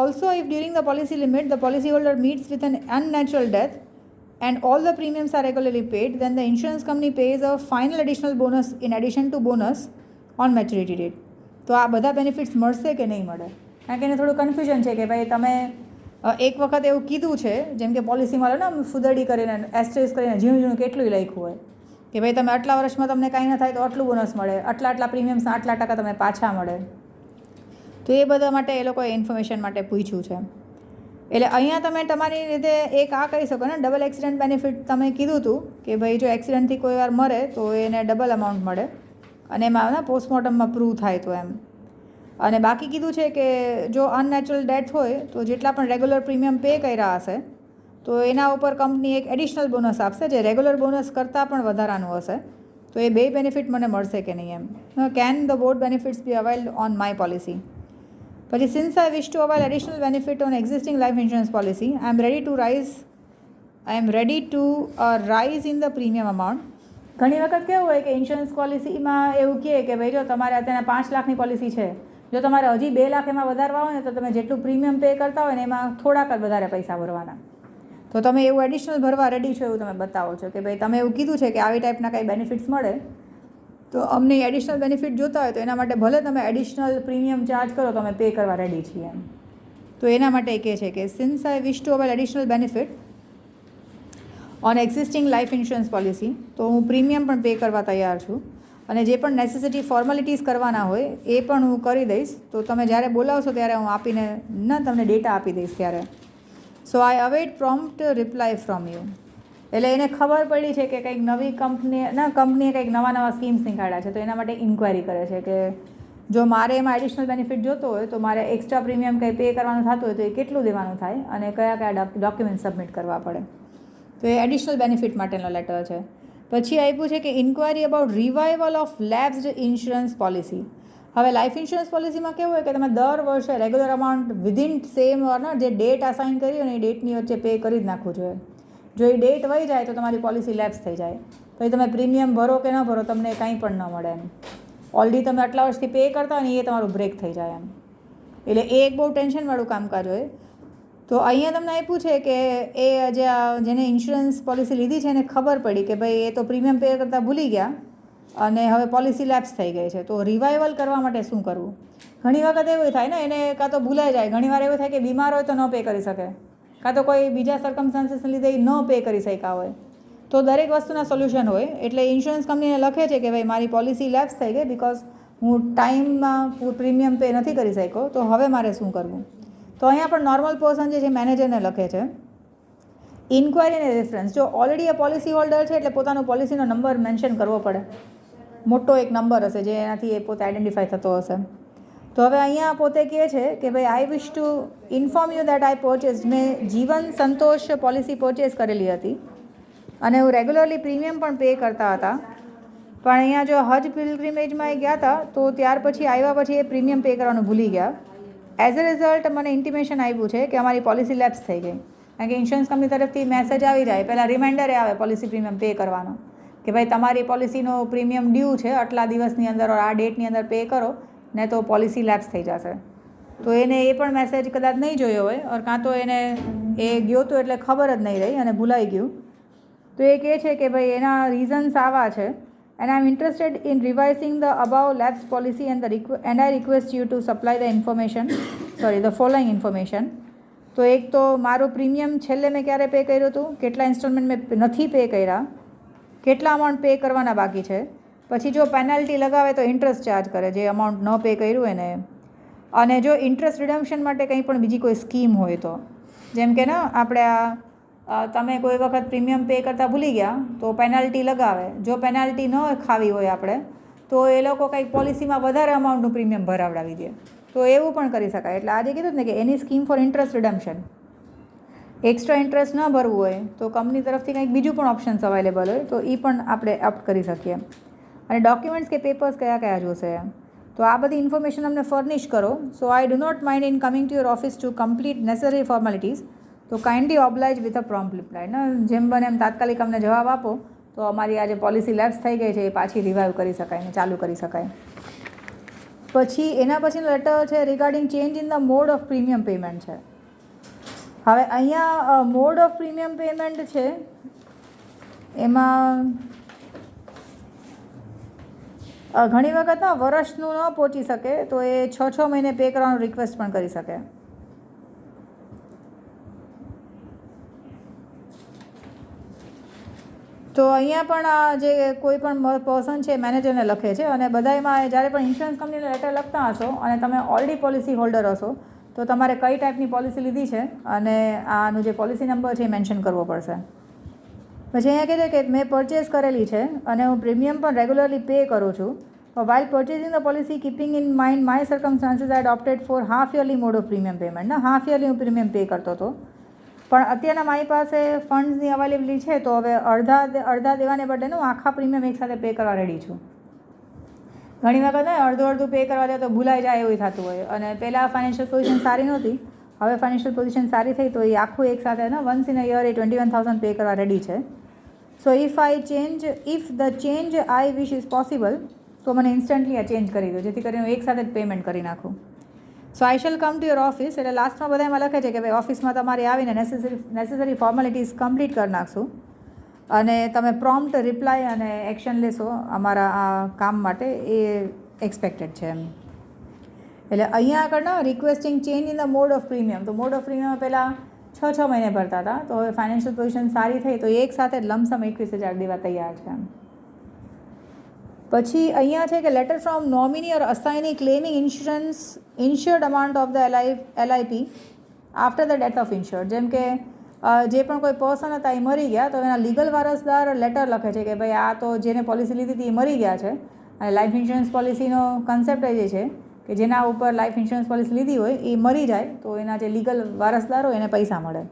also if during the policy limit the policyholder meets with an unnatural death and all the premiums are regularly paid, then the insurance company pays a final additional bonus in addition to bonus on maturity date. તો આ બધા બેનિફિટ્સ મળશે કે નહીં મળે, કારણ કે એને થોડું કન્ફ્યુઝન છે કે ભાઈ તમે એક વખત એવું કીધું છે, જેમ કે પોલિસીમાં લો ને ફુદડી કરીને એસ્ટ્રેસ કરીને ઝીણું કેટલું લખ્યું હોય કે ભાઈ તમે આટલા વર્ષમાં તમને કાંઈ ના થાય તો આટલું બોનસ મળે, આટલા પ્રીમિયમ્સના આટલા ટકા તમે પાછા મળે. તો એ બધા માટે એ લોકોએ ઇન્ફોર્મેશન માટે પૂછ્યું છે. એટલે અહીંયા તમે તમારી રીતે એક આ કહી શકો ને, ડબલ એક્સિડન્ટ બેનિફિટ તમે કીધું હતું કે ભાઈ જો એક્સિડન્ટથી કોઈ વાર મરે તો એને ડબલ અમાઉન્ટ મળે અને એમાં પોસ્ટમોર્ટમમાં પ્રૂવ થાય તો એમ. અને બાકી કીધું છે કે જો અનનેચરલ ડેથ હોય તો જેટલા પણ રેગ્યુલર પ્રીમિયમ પે કર્યા હશે તો એના ઉપર કંપની એક એડિશનલ બોનસ આપશે, જે રેગ્યુલર બોનસ કરતાં પણ વધારાનું હશે. તો એ બે બેનિફિટ મને મળશે કે નહીં એમ. Can the both benefits be availed on my policy. પછી since I wish to avail additional benefit on existing life insurance policy, I am ready to raise in the premium amount. ઘણી વખત કેવું હોય કે ઇન્સ્યોરન્સ પોલિસીમાં એવું કહે કે ભાઈ જો તમારે અત્યારે 5 લાખની પોલિસી છે, જો તમારે હજી 2 લાખ એમાં વધારવા હોય ને તો તમે જેટલું પ્રીમિયમ પે કરતા હોય ને એમાં થોડાક જ વધારે પૈસા ભરવાના. તો તમે એવું એડિશનલ ભરવા રેડી છો એવું તમે બતાવો છો કે ભાઈ તમે એવું કીધું છે કે આવી ટાઈપના કંઈ બેનિફિટ્સ મળે તો અમને એડિશનલ બેનિફિટ જોતા હોય તો એના માટે ભલે તમે એડિશનલ પ્રીમિયમ ચાર્જ કરો તો અમે પે કરવા રેડી છીએ એમ. તો એના માટે એ કહે છે કે since I wish to avail additional benefit on existing life insurance policy, તો હું પ્રીમિયમ પણ પે કરવા તૈયાર છું અને જે પણ નેસેસિટી ફોર્માલિટીઝ કરવાના હોય એ પણ હું કરી દઈશ. તો તમે જ્યારે બોલાવશો ત્યારે હું આપીને તમને ડેટા આપી દઈશ ત્યારે. સો આઈ અવેઇટ પ્રોમ્પ્ટ રિપ્લાય ફ્રોમ યુ. એટલે એને ખબર પડી છે કે કંઈક નવી કંપનીએ કંઈક નવા સ્કીમ્સ નીકાળ્યા છે, તો એના માટે ઇન્ક્વાયરી કરે છે કે જો મારે એમાં એડિશનલ બેનિફિટ જોતો હોય તો મારે એક્સ્ટ્રા પ્રીમિયમ કંઈ પે કરવાનું થતું હોય તો એ કેટલું દેવાનું થાય અને કયા ડોક્યુમેન્ટ સબમિટ કરવા પડે. તો એ એડિશનલ બેનિફિટ માટેનો લેટર છે. પછી આપ્યું છે કે inquiry about revival of lapsed insurance policy. હવે લાઈફ ઇન્સ્યોરન્સ પોલિસીમાં કેવું હોય કે તમે દર વર્ષે રેગ્યુલર અમાઉન્ટ વિધિન સેમ જે ડેટ અસાઇન કરી હોય ને એ ડેટની વચ્ચે પે કરી જ નાખવું જોઈએ. જો એ ડેટ વહી જાય તો તમારી પોલિસી લેપ્સ થઈ જાય, પછી તમે પ્રીમિયમ ભરો કે ન ભરો તમને કંઈ પણ ન મળે એમ. ઓલરેડી તમે આટલા વર્ષથી પે કરતા હોય ને એ તમારું બ્રેક થઈ જાય એમ. એટલે એ એક બહુ ટેન્શનવાળું કામકાજ હોય. તો અહીંયા તમને આપ્યું છે કે એ જેને ઇન્સ્યોરન્સ પોલિસી લીધી છે એને ખબર પડી કે ભાઈ એ તો પ્રીમિયમ પે કરતાં ભૂલી ગયા અને હવે પોલિસી લેપ્સ થઈ ગઈ છે, તો રિવાઇવલ કરવા માટે શું કરવું. ઘણી વખત એવું થાય ને એને કાં તો ભૂલાઈ જાય, ઘણીવાર એવું થાય કે બીમાર હોય તો ન પે કરી શકે, કાં તો કોઈ બીજા સર્કમસ્ટાન્સીસને લીધે એ ન પે કરી શક્યા હોય. તો દરેક વસ્તુના સોલ્યુશન હોય. એટલે ઇન્સ્યોરન્સ કંપનીને લખે છે કે ભાઈ મારી પોલિસી લેપ્સ થઈ ગઈ બિકોઝ હું ટાઈમમાં પ્રીમિયમ પે નથી કરી શક્યો, તો હવે મારે શું કરવું. તો અહીંયા પણ નોર્મલ પર્સન જે છે મેનેજરને લખે છે ઇન્ક્વાયરી અને રેફરન્સ. જો ઓલરેડી એ પોલિસી હોલ્ડર છે એટલે પોતાનો પોલિસીનો નંબર મેન્શન કરવો પડે, મોટો એક નંબર હશે જે એનાથી એ પોતે આઈડેન્ટિફાઈ થતો હશે. તો હવે અહીંયા પોતે કહે છે કે ભાઈ I wish to inform you that I purchase, મેં જીવન સંતોષ પોલિસી પરચેઝ કરેલી હતી અને હું રેગ્યુલરલી પ્રીમિયમ પણ પે કરતા હતા, પણ અહીંયા જો હજ પિલગ્રીમેજમાં એ ગયા હતા તો ત્યાર પછી આવ્યા પછી એ પ્રીમિયમ પે કરવાનું ભૂલી ગયા. એઝ અ રિઝલ્ટ મને ઇન્ટિમેશન આવ્યું છે કે અમારી પોલિસી લેપ્સ થઈ ગઈ. કારણ કે ઇન્સ્યોરન્સ કંપની તરફથી મેસેજ આવી જાય, પહેલાં રિમાઇન્ડરે આવે પોલિસી પ્રીમિયમ પે કરવાનો કે ભાઈ તમારી પોલિસીનો પ્રીમિયમ ડ્યુ છે, આટલા દિવસની અંદર આ ડેટની અંદર પે કરો, ને તો પોલિસી લેપ્સ થઈ જશે. તો એને એ પણ મેસેજ કદાચ નહીં જોયો હોય, ઓર કાં તો એને એ ગયો તો એટલે ખબર જ નહીં રહી અને ભૂલાઈ ગયું. તો એ કહે છે કે ભાઈ એના રીઝન્સ આવા છે, and I am interested in revising the above lapse policy and I request you to supply the following information. તો એક તો મારું પ્રીમિયમ છેલ્લે મેં ક્યારે પે કર્યું હતું, કેટલા ઇન્સ્ટોલમેન્ટ મેં નથી પે કર્યા, કેટલા અમાઉન્ટ પે કરવાના બાકી છે, પછી જો પેનલ્ટી લગાવે તો ઇન્ટરેસ્ટ ચાર્જ કરે જે અમાઉન્ટ ન પે કર્યું એને, અને જો ઇન્ટરેસ્ટ રિડમ્પશન માટે કંઈ પણ બીજી કોઈ સ્કીમ હોય તો, જેમ કે ને આપણે તમે કોઈ વખત પ્રીમિયમ પે કરતાં ભૂલી ગયા તો પેનલ્ટી લગાવે, જો પેનલ્ટી ન ખાવી હોય આપણે તો એ લોકો કંઈક પોલિસીમાં વધારે અમાઉન્ટનું પ્રીમિયમ ભરાવડાવી દે, તો એવું પણ કરી શકાય. એટલે આજે કીધું ને કે એની scheme for interest redemption, extra interest ન ભરવું હોય તો કંપની તરફથી કંઈક બીજું પણ ઓપ્શન્સ અવેલેબલ હોય તો એ પણ આપણે ઓપ્ટ કરી શકીએ. અને ડોક્યુમેન્ટ્સ કે પેપર્સ કયા કયા જોશે, તો આ બધી ઇન્ફોર્મેશન અમને ફર્નિશ કરો. So I do not mind in coming to your office to complete necessary formalities, તો kindly oblige with a prompt reply. ને જેમ બને એમ તાત્કાલિક અમને જવાબ આપો તો અમારી આ જે પોલિસી લેપ્સ થઈ ગઈ છે એ પાછી રિવાઇવ કરી શકાય ને ચાલુ કરી શકાય. પછી એના પછીનો લેટર છે regarding change in the mode of premium payment છે. હવે અહીંયા મોડ ઓફ પ્રીમિયમ પેમેન્ટ છે એમાં ઘણી વખત વર્ષનું ન પહોંચી શકે તો એ 6 મહિને પે કરવાનું રિક્વેસ્ટ પણ કરી શકે. તો અહીંયા પણ જે કોઈ પણ પર્સન છે મેનેજરને લખે છે, અને બધામાં જ્યારે પણ ઇન્સ્યોરન્સ કંપનીને લેટર લખતા હશો અને તમે ઓલરેડી પોલિસી હોલ્ડર હશો તો તમારે કઈ ટાઈપની પોલિસી લીધી છે અને આનું જે પોલિસી નંબર છે એ મેન્શન કરવો પડશે. પછી અહીંયા કહે છે કે મેં પરચેસ કરેલી છે અને હું પ્રીમિયમ પણ રેગ્યુલરલી પે કરું છું. While purchasing the policy keeping in mind my circumstances I opted for half yearly mode of premium payment. Half yearly હું પ્રીમિયમ પે કરતો હતો, પણ અત્યારના મારી પાસે ફંડ્સની અવેલેબિલિટી છે તો હવે અડધા દેવાને બદલે હું આખા પ્રીમિયમ એકસાથે પે કરવા રેડી છું. ઘણી વખત અડધું પે કરવા જાય તો ભૂલાઈ જાય એવું થતું હોય, અને પહેલાં ફાઇનાન્શિયલ પોઝિશન સારી નહોતી, હવે ફાઇનાન્શિયલ પોઝિશન સારી થઈ તો એ આખું એકસાથે once in a year A 21,000 pay કરવા રેડી છે. સો if the change I wish is possible, તો મને ઇન્સ્ટન્ટલી આ ચેન્જ કરી દો જેથી કરીને હું એકસાથે જ પેમેન્ટ કરી નાખું. So I shall come to your office, એટલે લાસ્ટમાં બધા એમાં લખે છે કે ભાઈ ઓફિસમાં તમારે આવીને નેસેસરી ફોર્માલિટીઝ કમ્પ્લીટ કરી નાખશું અને તમે પ્રોમ્પ્ટ રિપ્લાય અને એક્શન લેશો અમારા આ કામ માટે, એ એક્સપેક્ટેડ છે એમ. એટલે અહીંયા આગળ requesting change in the mode of premium, તો મોડ ઓફ પ્રીમિયમ પહેલાં 6 મહિને ભરતા હતા, તો હવે ફાઇનાન્શિયલ પોઝિશન સારી થઈ તો એક સાથે લમસમ 21,000 દેવા તૈયાર છે એમ. પછી અહીંયા છે કે letter from nominee or assignee claiming insured amount of the LIP after the death of insured. જેમ કે જે પણ કોઈ પર્સન હતા એ મરી ગયા તો એના લીગલ વારસદાર લેટર લખે છે કે ભાઈ આ તો જેને પોલિસી લીધી હતી એ મરી ગયા છે, અને લાઈફ ઇન્સ્યોરન્સ પોલિસીનો કન્સેપ્ટ એ છે કે જેના ઉપર લાઈફ ઇન્સ્યોરન્સ પોલિસી લીધી હોય એ મરી જાય તો એના જે લીગલ વારસદાર હોય એને પૈસા મળે.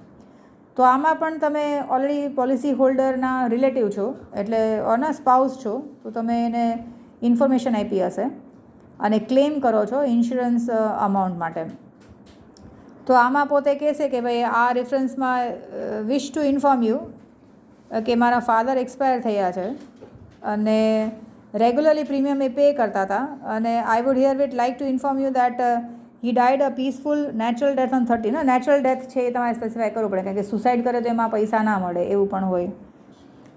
તો આમાં પણ તમે ઓલરેડી પોલિસી હોલ્ડરના રિલેટિવ છો એટલે ઓના સ્પાઉસ છો તો તમે એને ઇન્ફોર્મેશન આપી હશે અને ક્લેમ કરો છો ઇન્સ્યોરન્સ અમાઉન્ટ માટે. તો આમાં પોતે કહેશે કે ભાઈ આ રેફરન્સમાં વિશ ટુ ઇન્ફોર્મ યુ કે મારા ફાધર એક્સપાયર થયા છે અને રેગ્યુલરલી પ્રીમિયમ એ પે કરતા હતા, અને I would here wit like to inform you that he dyed a peaceful natural death on 30. Natural death છે એ તમારે સ્પેસિફાય કરવું પડે કારણ કે સુસાઇડ કરે તો એમાં પૈસા ના મળે એવું પણ હોય.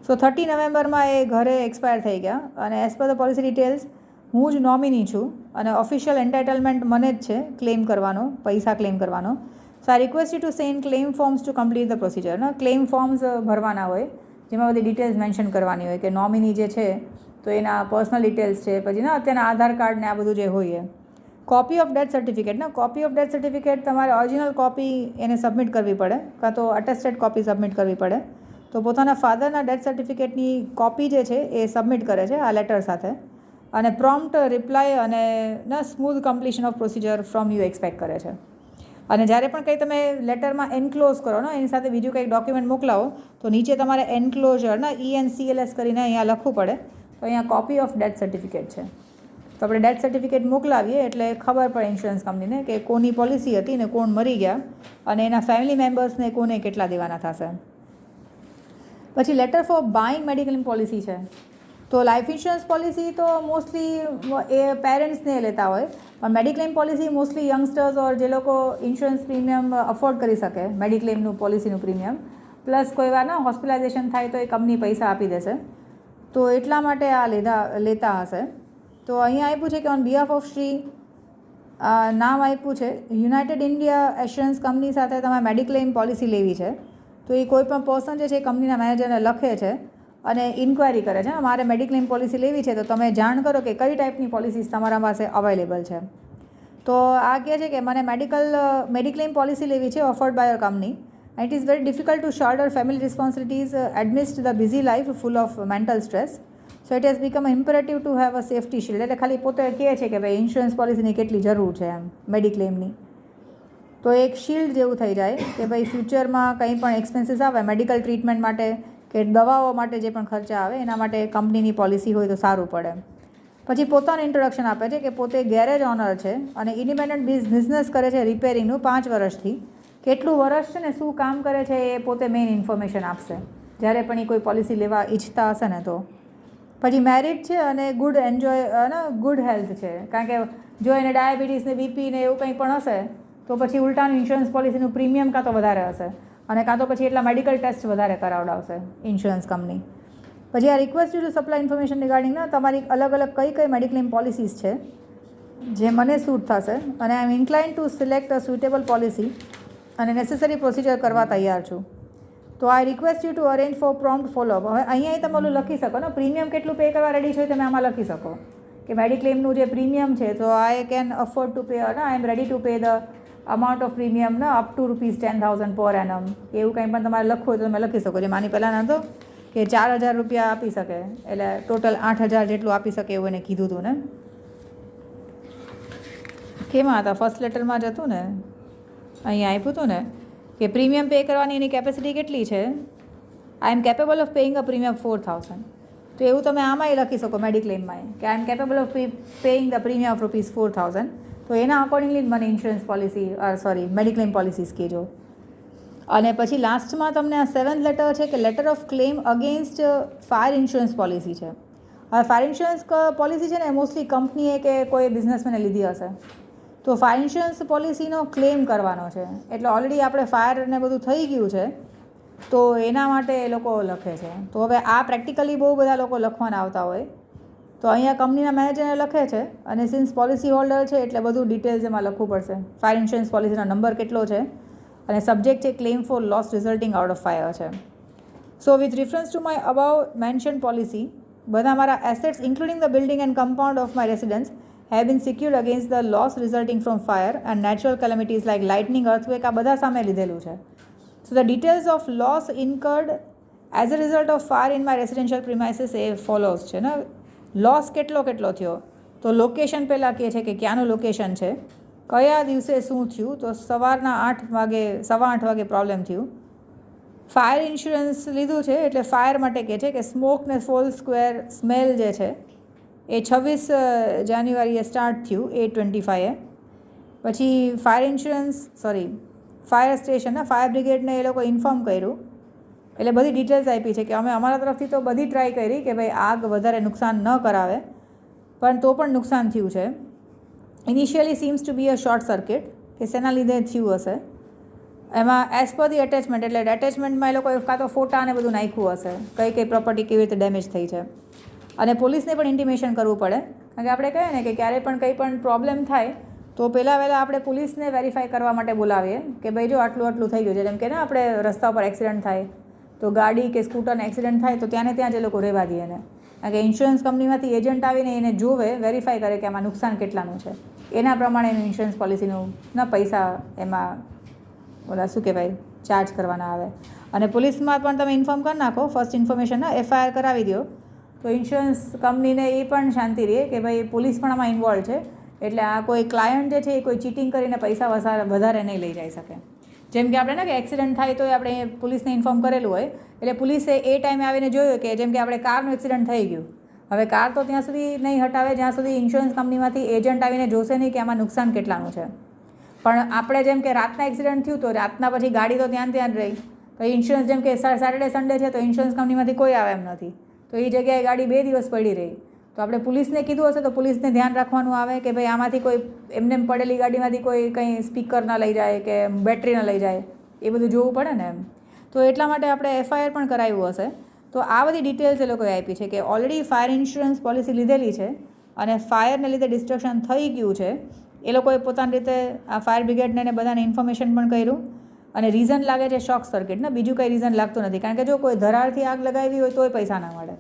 સો 30 નવેમ્બરમાં એ ઘરે એક્સપાયર થઈ ગયા, અને as per the policy details હું જ નોમિની છું અને ઓફિશિયલ એન્ટાઇટલમેન્ટ મને જ છે ક્લેમ કરવાનો, પૈસા ક્લેમ કરવાનો. So I request you to send claim forms to complete the procedure. Claim forms ભરવાના હોય જેમાં બધી ડિટેલ્સ મેન્શન કરવાની હોય કે નોમિની જે છે તો એના પર્સનલ ડિટેલ્સ છે, પછી અત્યારના આધાર કાર્ડ ને આ બધું જે હોય. Copy of death certificate, copy of death certificate તમારે ઓરિજિનલ કોપી એને સબમિટ કરવી પડે કાં તો અટેસ્ટેડ કોપી સબમિટ કરવી પડે. તો પોતાના ફાધરના ડેથ સર્ટિફિકેટની કોપી જે છે એ સબમિટ કરે છે આ લેટર સાથે, અને પ્રોમ્પ્ટ રિપ્લાય અને smooth completion of procedure from you expect કરે છે. અને જ્યારે પણ કંઈ તમે લેટરમાં એન્ક્લોઝ કરો એની સાથે બીજું કંઈક ડોક્યુમેન્ટ મોકલાવો તો નીચે તમારે એન્ક્લોઝર ENCLS કરીને અહીંયા લખવું પડે. તો અહીંયા કોપી ઓફ ડેથ સર્ટિફિકેટ છે. તો આપણે ડેથ સર્ટિફિકેટ મોકલાવીએ એટલે ખબર પડે ઇન્સ્યોરન્સ કંપનીને કે કોની પોલિસી હતી ને કોણ મરી ગયા અને એના ફેમિલી મેમ્બર્સને કોને કેટલા દેવાના થશે. પછી letter four buying mediclaim policy છે. તો લાઈફ ઇન્સ્યોરન્સ પોલિસી તો મોસ્ટલી એ પેરેન્ટ્સને લેતા હોય, પણ મેડિક્લેમ પોલિસી મોસ્ટલી યંગસ્ટર્સ ઓર જે લોકો ઇન્સ્યોરન્સ પ્રીમિયમ અફોર્ડ કરી શકે મેડિક્લેમનું પોલિસીનું પ્રીમિયમ, પ્લસ કોઈ વાર ના હોસ્પિટલાઇઝેશન થાય તો એ કંપની પૈસા આપી દેશે, તો એટલા માટે આ લેતા હશે. તો અહીંયા આપ્યું છે કે ઓન બિહાફ ઓફ શ્રી નામ આપ્યું છે યુનાઇટેડ ઇન્ડિયા એશ્યોરન્સ કંપની સાથે તમારે મેડિક્લેમ પોલિસી લેવી છે. તો એ કોઈ પણ પર્સન જે છે એ કંપનીના મેનેજરને લખે છે અને ઇન્ક્વાયરી કરે છે મારે મેડિક્લેમ પોલિસી લેવી છે, તો તમે જાણ કરો કે કઈ ટાઈપની પોલિસીસ તમારા પાસે અવેલેબલ છે. તો આ કહે છે કે મને મેડિક્લેમ પોલિસી લેવી છે offered by your company. It is very difficult to shoulder family responsibilities amidst the busy life full of mental stress. So it has become imperative to have a safety shield. એટલે ખાલી પોતે કહે છે કે ભાઈ ઇન્સ્યોરન્સ પોલિસીની કેટલી જરૂર છે એમ મેડિક્લેમની. તો એક શિલ્ડ જેવું થઈ જાય કે ભાઈ ફ્યુચરમાં કંઈ પણ એક્સપેન્સીસ આવે મેડિકલ ટ્રીટમેન્ટ માટે કે દવાઓ માટે જે પણ ખર્ચા આવે એના માટે કંપનીની પોલિસી હોય તો સારું પડે. પછી પોતાનું ઇન્ટ્રોડક્શન આપે છે કે પોતે ગેરેજ ઓનર છે અને ઇન્ડિપેન્ડન્ટ બિઝનેસ કરે છે રિપેરિંગનું 5 વર્ષથી. કેટલું વર્ષ છે ને શું કામ કરે છે એ પોતે મેઇન ઇન્ફોર્મેશન આપશે જ્યારે પણ એ કોઈ પોલિસી લેવા ઈચ્છતા હશે ને તો. પછી મેરિડ છે અને ગુડ હેલ્થ છે, કારણ કે જો એને ડાયાબિટીસ ને બીપી ને એવું કંઈ પણ હશે તો પછી ઉલટાનું ઇન્સ્યોરન્સ પોલિસીનું પ્રીમિયમ કાં તો વધારે હશે અને કાં તો પછી એટલા મેડિકલ ટેસ્ટ વધારે કરાવડાવશે ઇન્સ્યોરન્સ કંપની. પછી આ request two supply information regarding તમારી અલગ અલગ કઈ મેડિક્લેમ પોલિસીસ છે જે મને સૂટ થશે અને I am incline to select a suitable policy અને નેસેસરી પ્રોસિજર કરવા તૈયાર છું. તો I request you to arrange for prompt follow up. હવે અહીંયા તમે ઓલું લખી શકો ને પ્રીમિયમ કેટલું પે કરવા રેડી છો તમે આમાં લખી શકો કે મેડિક્લેમનું જે પ્રીમિયમ છે તો I can afford to pay I am ready to pay the amount of premium up to ₹10,000 per annum. એવું કંઈ પણ તમારે લખવું હોય તો તમે લખી શકો. જે માની પહેલાં હતો કે 4,000 રૂપિયા આપી શકે એટલે ટોટલ 8,000 જેટલું આપી શકે એવું એને કીધું હતું ને. કેમાં હતા ફર્સ્ટ લેટરમાં જ હતું ને, અહીંયા આપ્યું હતું ને કે પ્રીમિયમ પે કરવાની એની કેપેસિટી કેટલી છે. I am capable of paying a premium 4,000. તો એવું તમે આમાંય લખી શકો મેડિક્લેમમાં કે I am capable of paying the premium of ₹4,000. તો એના અકોર્ડિંગલી મને ઇન્સ્યોરન્સ પોલિસી મેડિક્લેમ પોલિસીસ કહેજો. અને પછી લાસ્ટમાં તમને આ 7th લેટર છે કે letter of claim against fire insurance policy છે. હવે ફાયર ઇન્સ્યોરન્સ પોલિસી છે ને મોસ્ટલી કંપનીએ કે કોઈ બિઝનેસમેને લીધી હશે, તો ફાયર ઇન્સ્યોરન્સ પોલિસીનો ક્લેમ કરવાનો છે. એટલે ઓલરેડી આપણે ફાયરને બધું થઈ ગયું છે તો એના માટે એ લોકો લખે છે. તો હવે આ પ્રેક્ટિકલી બહુ બધા લોકો લખવાના આવતા હોય, તો અહીંયા કંપનીના મેનેજરને લખે છે અને સિન્સ પોલિસી હોલ્ડર છે એટલે બધું ડિટેલ્સ એમાં લખવું પડશે. ફાયર ઇન્સ્યોરન્સ પોલિસીનો નંબર કેટલો છે અને સબ્જેક્ટ છે claim for loss resulting out of fire છે. So with reference to my above mention policy, બધા મારા assets including the building and compound of my residence have been secured against the loss resulting from fire and natural calamities like lightning, earthquake, આ બધા સામે લીધેલું છે. So the details of loss incurred as a result of fire in my residential premises A follows છે ને. લોસ કેટલો થયો તો લોકેશન પહેલાં કહે છે કે ક્યાંનું લોકેશન છે, કયા દિવસે શું થયું, તો સવારના 8 વાગે પ્રોબ્લેમ થયું. ફાયર ઇન્સ્યોરન્સ લીધું છે એટલે ફાયર માટે કહે છે કે સ્મોક ને ફોલ સ્ક્વેર સ્મેલ જે છે એ 26 જાન્યુઆરીએ સ્ટાર્ટ થયું 8:25. પછી ફાયર સ્ટેશનના ફાયર બ્રિગેડને એ લોકો ઇન્ફોર્મ કર્યું એટલે બધી ડિટેલ્સ આપી છે કે અમે અમારા તરફથી તો બધી ટ્રાય કરી કે ભાઈ આગ વધારે નુકસાન ન કરાવે, પણ તો પણ નુકસાન થયું છે. Initially seems to be a short circuit કે શેના લીધે થયું હશે. એમાં એઝ પર ધી એટેચમેન્ટ એટલે એટેચમેન્ટમાં એ લોકોએ કાં તો ફોટા અને બધું નાખ્યું હશે કઈ પ્રોપર્ટી કેવી રીતે ડેમેજ થઈ છે. અને પોલીસને પણ ઇન્ટિમેશન કરવું પડે, કારણ કે આપણે કહીએ ને કે ક્યારે પણ કંઈ પણ પ્રોબ્લેમ થાય તો પહેલાં આપણે પોલીસને વેરીફાઈ કરવા માટે બોલાવીએ કે ભાઈ જો આટલું થઈ ગયું છે. જેમ કે ને આપણે રસ્તા ઉપર એક્સિડન્ટ થાય તો ગાડી કે સ્કૂટરને એક્સિડન્ટ થાય તો ત્યાં જ એ લોકો રહેવા દે એને, કારણ કે ઇન્સ્યોરન્સ કંપનીમાંથી એજન્ટ આવીને એને જોવે, વેરીફાઈ કરે કે આમાં નુકસાન કેટલાનું છે, એના પ્રમાણે એનું ઇન્સ્યોરન્સ પોલિસીનું પૈસા એમાં શું કહેવાય ચાર્જ કરવાના આવે. અને પોલીસમાં પણ તમે ઇન્ફોર્મ કરી નાખો ફર્સ્ટ ઇન્ફોર્મેશનના FIR કરાવી દો તો ઇન્સ્યોરન્સ કંપનીને એ પણ શાંતિ રહે કે ભાઈ પોલીસ પણ આમાં ઇન્વોલ્વ છે, એટલે આ કોઈ ક્લાયન્ટ જે છે એ કોઈ ચીટિંગ કરીને પૈસા વધારે નહીં લઈ જઈ શકે. જેમ કે આપણે ને કે એક્સિડન્ટ થાય તો આપણે પોલીસને ઇન્ફોર્મ કરેલું હોય એટલે પોલીસે એ ટાઈમે આવીને જોયું કે જેમ કે આપણે કારનું એક્સિડન્ટ થઈ ગયું હવે કાર તો ત્યાં સુધી નહીં હટાવે જ્યાં સુધી ઇન્સ્યોરન્સ કંપનીમાંથી એજન્ટ આવીને જોશે નહીં કે આમાં નુકસાન કેટલાનું છે. પણ આપણે જેમ કે રાતના એક્સિડન્ટ થયું તો રાતના પછી ગાડી તો ત્યાં જ રહી, તો ઇન્સ્યોરન્સ જેમ કે સેટરડે સન્ડે છે તો ઇન્સ્યોરન્સ કંપનીમાંથી કોઈ આવે એમ નથી, તો એ જગ્યાએ ગાડી 2 દિવસ પડી રહી. તો આપણે પોલીસને કીધું હશે તો પોલીસને ધ્યાન રાખવાનું આવે કે ભાઈ આમાંથી કોઈ એમને પડેલી ગાડીમાંથી કોઈ કંઈ સ્પીકર ના લઈ જાય કે બેટરી ના લઈ જાય, એ બધું જોવું પડે ને એમ. તો એટલા માટે આપણે FIR પણ કરાવ્યું હશે. તો આ બધી ડિટેલ્સ એ લોકોએ આપી છે કે ઓલરેડી ફાયર ઇન્સ્યોરન્સ પોલિસી લીધેલી છે અને ફાયરને લીધે ડિસ્ટ્રક્શન થઈ ગયું છે. એ લોકોએ પોતાની રીતે આ ફાયર બ્રિગેડને એને બધાને ઇન્ફોર્મેશન પણ કર્યું અને રીઝન લાગે છે શોર્ટ સર્કિટ ને, બીજું કંઈ રીઝન લાગતું નથી. કારણ કે જો કોઈ ધરાળથી આગ લગાવી હોય તોય પૈસા ના મળે.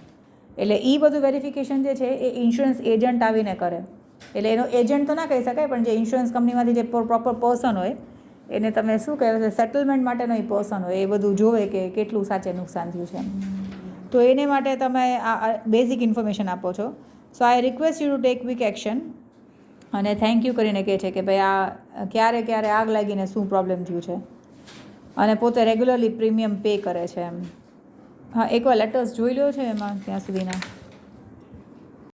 એટલે એ બધું વેરિફિકેશન જે છે એ ઇન્સ્યોરન્સ એજન્ટ આવીને કરે. એટલે એનો એજન્ટ તો ના કહી શકાય, પણ જે ઇન્સ્યોરન્સ કંપનીમાંથી જે પ્રોપર પર્સન હોય એને તમે શું કહેવાય છે સેટલમેન્ટ માટેનો એ પર્સન હોય, એ બધું જોવે કે કેટલું સાચે નુકસાન થયું છે. તો એને માટે તમે આ બેઝિક ઇન્ફોર્મેશન આપો છો. So I request you to take quick action. અને થેન્ક યુ કરીને કહે છે કે ભાઈ આ ક્યારે આગ લાગીને શું પ્રોબ્લેમ થયું છે, અને પોતે રેગ્યુલરલી પ્રીમિયમ પે કરે છે એમ. હા, એકવાર લેટર્સ જોઈ લો છે એમાં ત્યાં સુધીના.